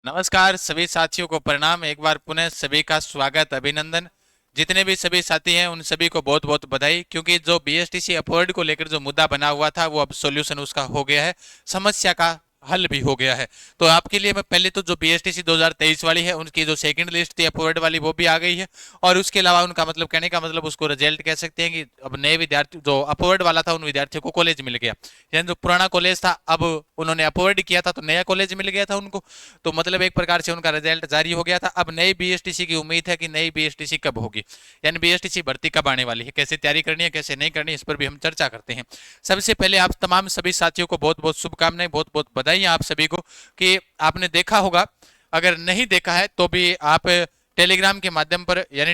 नमस्कार सभी साथियों को प्रणाम। एक बार पुनः सभी का स्वागत, अभिनंदन। जितने भी सभी साथी हैं उन सभी को बहुत बहुत बधाई, क्योंकि जो बीएसटीसी अपवर्ड को लेकर जो मुद्दा बना हुआ था वो अब सॉल्यूशन उसका हो गया है, समस्या का हल भी हो गया है। तो आपके लिए मैं पहले तो जो बीएसटीसी 2023 वाली है उनकी जो सेकंड लिस्ट थी अपवर्ड वाली वो भी आ गई है, और उसके अलावा उनका मतलब कहने का मतलब उसको रिजल्ट कह सकते हैं कि अब नए विद्यार्थी जो अपवर्ड वाला था उन विद्यार्थियों को कॉलेज मिल गया। यानी जो पुराना कॉलेज था अब उन्होंने अपवर्ड किया था तो नया कॉलेज मिल गया था उनको। तो मतलब एक प्रकार से उनका रिजल्ट जारी हो गया था। अब नई बीएसटीसी की उम्मीद है कि नई बीएसटीसी कब होगी, यानी बीएसटीसी भर्ती कब आने वाली है, कैसे तैयारी करनी है कैसे नहीं करनी है, इस पर भी हम चर्चा करते हैं। सबसे पहले आप तमाम सभी साथियों को बहुत बहुत शुभकामनाएं, बहुत बहुत बधाई आप सभी को कि आपने देखा होगा। अगर नहीं देखा है तो भी आप टेलीग्राम के माध्यम पर, यानी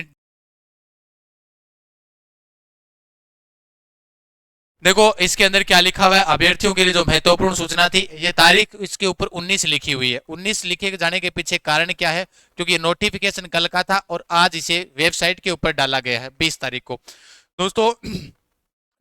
देखो इसके अंदर क्या लिखा हुआ है, अभ्यर्थियों के लिए जो महत्वपूर्ण सूचना थी, ये तारीख इसके ऊपर 19 लिखी हुई है। 19 लिखे जाने के पीछे कारण क्या है, क्योंकि ये नोटिफिकेशन कल का था और आज इसे वेबसाइट के ऊपर डाला गया है 20 तारीख को। दोस्तों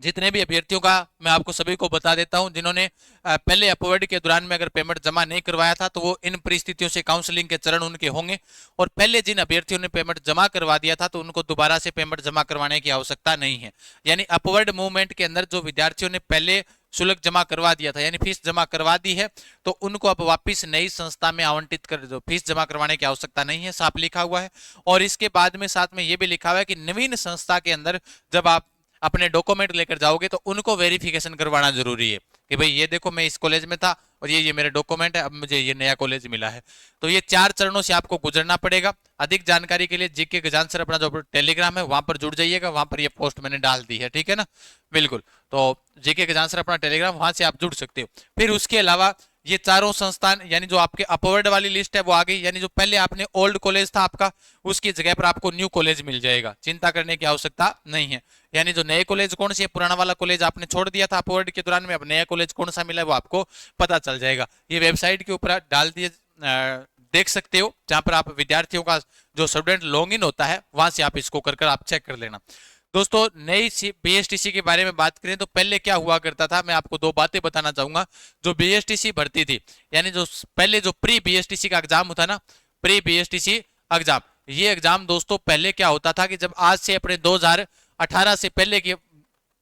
जितने भी अभ्यर्थियों का मैं आपको सभी को बता देता हूं, जिन्होंने पहले अपवर्ड के दौरान में अगर पेमेंट जमा नहीं करवाया था तो वो इन परिस्थितियों से काउंसलिंग के चरण उनके होंगे। और पहले जिन अभ्यर्थियों ने पेमेंट जमा करवा दिया था तो उनको दोबारा से पेमेंट जमा करवाने की आवश्यकता नहीं है। यानी अपवर्ड मूवमेंट के अंदर जो विद्यार्थियों ने पहले शुल्क जमा करवा दिया था, यानी फीस जमा करवा दी है, तो उनको अब वापस नई संस्था में आवंटित कर दो, फीस जमा करवाने की आवश्यकता नहीं है, साफ लिखा हुआ है। और इसके बाद में साथ में ये भी लिखा हुआ है कि नवीन संस्था के अंदर जब आप अपने डॉक्यूमेंट लेकर जाओगे तो उनको वेरिफिकेशन करवाना जरूरी है कि भाई ये देखो मैं इस कॉलेज में था और ये मेरे डॉक्यूमेंट है, अब मुझे ये नया कॉलेज मिला है। तो ये 4 चरणों से आपको गुजरना पड़ेगा। अधिक जानकारी के लिए जीके गजान सर अपना जो टेलीग्राम है वहां पर जुड़ जाइएगा, वहां पर ये पोस्ट मैंने डाल दी है, ठीक है ना। बिल्कुल। तो जीके गजान सर अपना टेलीग्राम, वहां से आप जुड़ सकते हो। फिर उसके अलावा ये चारों संस्थान, यानी जो आपके अपवर्ड वाली लिस्ट है वो आ गई, यानी जो पहले आपने ओल्ड कॉलेज था आपका उसकी जगह पर आपको न्यू कॉलेज मिल जाएगा, चिंता करने की आवश्यकता नहीं है। यानी जो नए कॉलेज कौन सी है, पुराना वाला कॉलेज आपने छोड़ दिया था अपवर्ड के दौरान में, अब नया कॉलेज कौन सा मिला है वो आपको पता चल जाएगा। ये वेबसाइट के ऊपर डाल दिए, देख सकते हो, जहां पर आप विद्यार्थियों का जो स्टूडेंट लॉग इन होता है वहां से आप इसको कर आप चेक कर लेना। दोस्तों नई बीएसटीसी के बारे में बात करें तो पहले क्या हुआ करता था, मैं आपको दो बातें बताना चाहूंगा। जो बीएसटीसी भर्ती थी, यानी जो पहले जो प्री बीएसटीसी का एग्जाम होता ना, प्री बीएसटीसी एग्जाम, ये एग्जाम दोस्तों पहले क्या होता था कि जब आज से अपने 2018 से पहले की,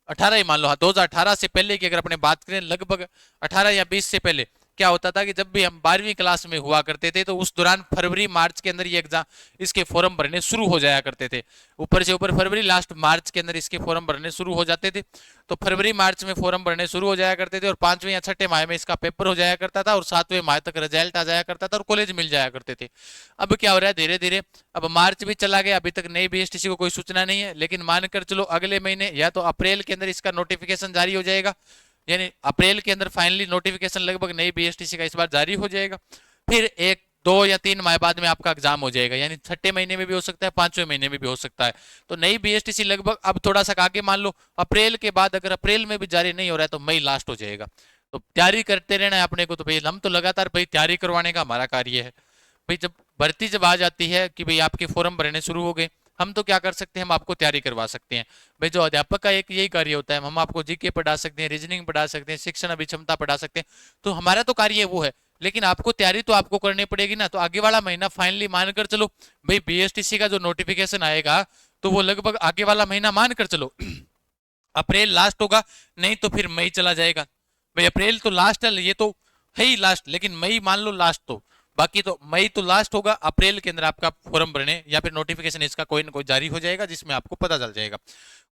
18 ही मान लो, हाँ 2018 से पहले की अगर अपने बात करें, लगभग 18 या 20 से पहले क्या होता था कि जब भी हम 12वीं क्लास में हुआ करते थे तो उस दौरान फरवरी मार्च के अंदर ये एग्जाम, इसके फॉर्म भरने शुरू हो जाया करते थे। ऊपर से ऊपर फरवरी, लास्ट मार्च के अंदर इसके फॉर्म भरने शुरू हो जाते थे। तो फरवरी मार्च में फॉर्म भरने शुरू हो जाया करते थे और 5वें या 6ठे माह में इसका पेपर हो जाया करता था और 7वें माह तक रिजल्ट आ जाया करता था और कॉलेज मिल जाया करते थे। अब क्या हो रहा है धीरे धीरे, अब मार्च भी चला गया, अभी तक नई बीएसटीसी को कोई सूचना नहीं है, लेकिन मानकर चलो अगले महीने या तो अप्रैल के अंदर इसका नोटिफिकेशन जारी हो जाएगा। यानी अप्रैल के अंदर फाइनली नोटिफिकेशन लगभग नई बीएसटीसी का इस बार जारी हो जाएगा। फिर 1, 2 या 3 माह बाद में आपका एग्जाम हो जाएगा, यानी 6ठे महीने में भी हो सकता है, 5वें महीने में भी हो सकता है। तो नई बीएसटीसी लगभग अब थोड़ा सा आगे मान लो अप्रैल के बाद, अगर अप्रैल में भी जारी नहीं हो रहा है तो मई लास्ट हो जाएगा। तो तैयारी करते रहना है अपने को। तो भाई हम तो लगातार भाई तैयारी करवाने का हमारा कार्य है। भाई जब भर्ती जब आ जाती है कि भाई आपके फॉर्म भरने शुरू हो गए, हम तो क्या कर सकते हैं, हम आपको तैयारी करवा सकते हैं। भाई जो अध्यापक का एक यही कार्य होता है, हम आपको जीके पढ़ा सकते हैं, रीजनिंग पढ़ा सकते हैं, शिक्षण अभिक्षमता पढ़ा सकते हैं। तो हमारा तो कार्य वो है, लेकिन आपको तैयारी तो आपको करनी पड़ेगी ना। तो आगे वाला महीना फाइनली मानकर चलो भाई बीएसटीसी का जो नोटिफिकेशन आएगा तो वो लगभग आगे वाला महीना मानकर चलो अप्रैल लास्ट होगा, नहीं तो फिर मई चला जाएगा। भाई अप्रैल तो लास्ट है, ये तो है ही लास्ट, लेकिन मई मान लो लास्ट, तो बाकी तो मई तो लास्ट होगा, अप्रैल के अंदर आपका फॉर्म भरने या फिर नोटिफिकेशन इसका कोई ना कोई जारी हो जाएगा जिसमें आपको पता चल जाएगा।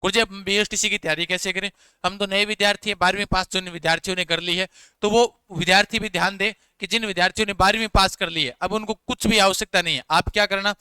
गुरुजी अब बीएसटीसी की तैयारी कैसे करें, हम तो नए विद्यार्थी हैं, 12वीं पास जिन विद्यार्थियों ने कर ली है, तो वो विद्यार्थी भी ध्यान दें कि जिन विद्यार्थियों ने 12वीं पास कर ली है अब उनको कुछ भी आवश्यकता नहीं है। आप क्या करना,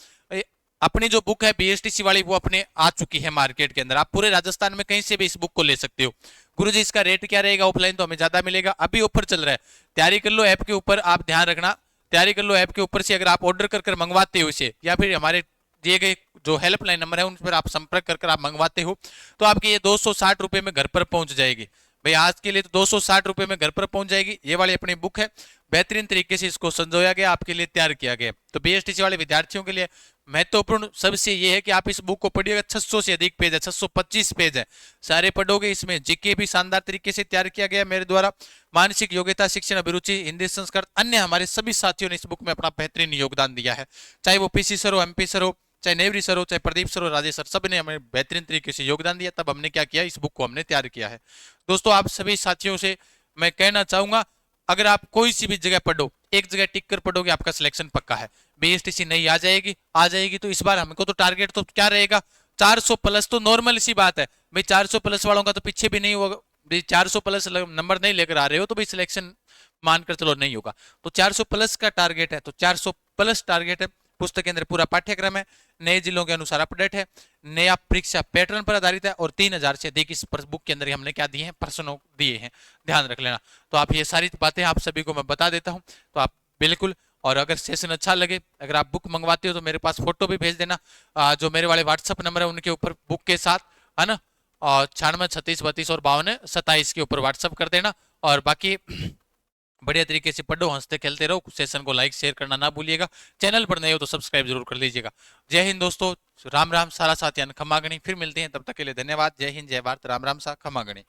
अपनी जो बुक है बीएसटीसी वाली वो अपने आ चुकी है मार्केट के अंदर, आप पूरे राजस्थान में कहीं से भी इस बुक को ले सकते हो। गुरुजी इसका रेट क्या रहेगा, ऑफलाइन तो हमें ज्यादा मिलेगा, अभी ऑफर चल रहा है, तैयारी कर लो ऐप के ऊपर, आप ध्यान रखना, तैयारी कर लो ऐप के ऊपर से। अगर आप ऑर्डर कर मंगवाते हो इसे, या फिर हमारे दिए गए जो हेल्पलाइन नंबर है उन पर आप संपर्क कर आप मंगवाते हो, तो आपके ये 260 रुपए में घर पर पहुंच जाएगी। भाई आज के लिए तो 260 रुपए में घर पर पहुंच जाएगी। ये वाली अपनी बुक है, बेहतरीन तरीके से इसको संजोया गया, आपके लिए तैयार किया गया। तो बीएसटीसी वाले विद्यार्थियों के लिए महत्वपूर्ण सबसे ये है कि आप इस बुक को पढ़िएगा। 600 से अधिक पेज है, 625 पेज है, सारे पढ़ोगे। इसमें जीके भी शानदार तरीके से तैयार किया गया मेरे द्वारा। मानसिक योग्यता, शिक्षण अभिरुचि, हिंदी संस्कृत, अन्य हमारे सभी साथियों ने इस बुक में अपना बेहतरीन योगदान दिया है, चाहे वो पीसी सर हो, एमपी सर हो, चाहे नेवरी सर हो, चाहे प्रदीप सर हो, राजेश सर, सब ने हमें बेहतरीन तरीके से योगदान दिया। तब हमने क्या किया, इस बुक को हमने तैयार किया है। दोस्तों आप सभी साथियों से मैं कहना चाहूंगा, अगर आप कोई सी भी जगह पढ़ो, एक जगह टिक कर पढ़ोगे, आपका सिलेक्शन पक्का है। बीएसटीसी नहीं आ जाएगी तो इस बार हमको तो टारगेट तो क्या रहेगा, 400 प्लस। तो नॉर्मल सी बात है भाई, 400 प्लस वालों का तो पीछे भी नहीं होगा। 400 प्लस नंबर नहीं लेकर आ रहे हो तो भाई सिलेक्शन मानकर चलो नहीं होगा। तो 400 प्लस का टारगेट है, तो 400 प्लस टारगेट है। पुस्तक के अंदर पूरा पाठ्यक्रम है, नए जिलों के अनुसार अपडेट है, नया परीक्षा पैटर्न पर आधारित है, और 3000 से अधिक इस बुक के अंदर हमने क्या दिए हैं, प्रश्नों दिए हैं, ध्यान रख लेना। तो आप ये सारी बातें आप सभी को मैं बता देता हूं, तो आप बिल्कुल। और अगर सेशन अच्छा लगे, अगर आप बुक मंगवाते हो तो मेरे पास फोटो भी भेज देना, जो मेरे वाले व्हाट्सअप नंबर है उनके ऊपर बुक के साथ, है ना। और 96 36 32 और 52 27 के ऊपर व्हाट्सअप कर देना। और बाकी बढ़िया तरीके से पढ़ो, हंसते खेलते रहो। सेशन को लाइक शेयर करना ना भूलिएगा, चैनल पर नए हो तो सब्सक्राइब जरूर कर लीजिएगा। जय हिंद दोस्तों, राम राम सारा साथियान, खमा गणी। फिर मिलते हैं, तब तक के लिए धन्यवाद। जय हिंद, जय भारत, राम राम सा, खमा गणी।